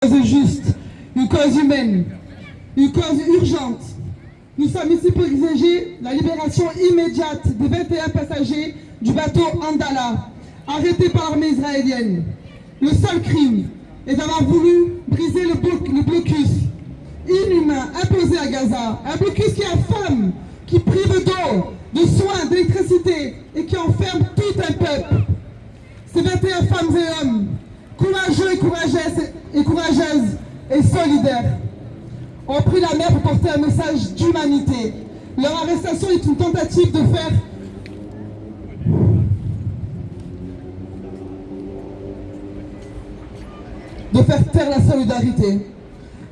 cause juste, une cause humaine, une cause urgente. Nous sommes ici pour exiger la libération immédiate des 21 passagers du bateau Andala, arrêtés par l'armée israélienne. Le seul crime est d'avoir voulu briser le blocus inhumain imposé à Gaza. Un blocus qui affame, qui prive d'eau, de soins, d'électricité et qui enferme tout un peuple. Ces 21 femmes et hommes, courageux et courageuses et solidaires, ont pris la mer pour porter un message d'humanité. Leur arrestation est une tentative de faire taire la solidarité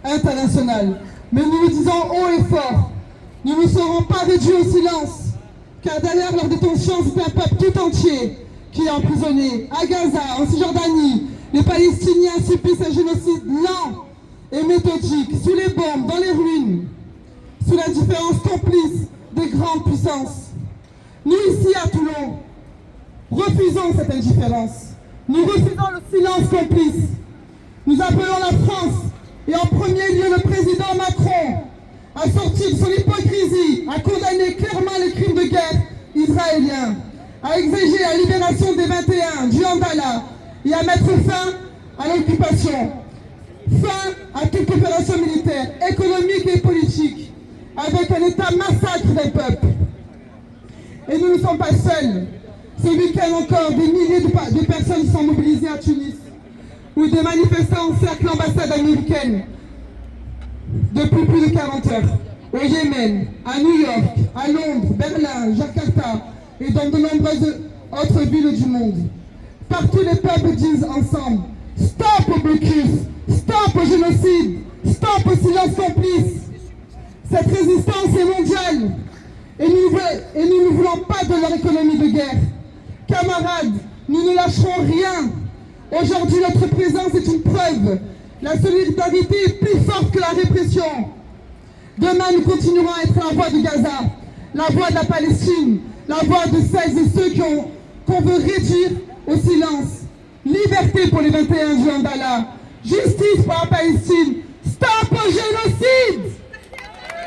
internationale. Mais nous le disons haut et fort, nous ne serons pas réduits au silence, car derrière leur détention, c'est un peuple tout entier qui est emprisonné. À Gaza, en Cisjordanie, les Palestiniens subissent un génocide lent et méthodique, sous les bombes, dans les ruines, sous l'indifférence complice des grandes puissances. Nous, ici à Toulon, refusons cette indifférence. Nous refusons le silence complice. Nous appelons la France, et en premier lieu le président Macron, à sortir de son hypocrisie, à condamner clairement les crimes de guerre israéliens, à exiger la libération des 21 du Andala et à mettre fin à l'occupation, fin à toute coopération militaire, économique et politique, avec un État massacre des peuples. Et nous ne sommes pas seuls. Ce week-end encore, des milliers de personnes sont mobilisées à Tunis, où des manifestants encerclent l'ambassade américaine depuis plus de 40 heures. Au Yémen, à New York, à Londres, Berlin, Jakarta et dans de nombreuses autres villes du monde. Partout les peuples disent ensemble: stop au blocus, stop au génocide, stop au silence complice. Cette résistance est mondiale et nous ne voulons pas de leur économie de guerre. Camarades, nous ne lâcherons rien. Aujourd'hui, notre présence est une preuve. La solidarité est plus forte que la répression. Demain, nous continuerons à être la voix de Gaza, la voix de la Palestine, la voix de celles et ceux qu'on veut réduire au silence. Liberté pour les 21 du Andala. Justice pour la Palestine. Stop au génocide!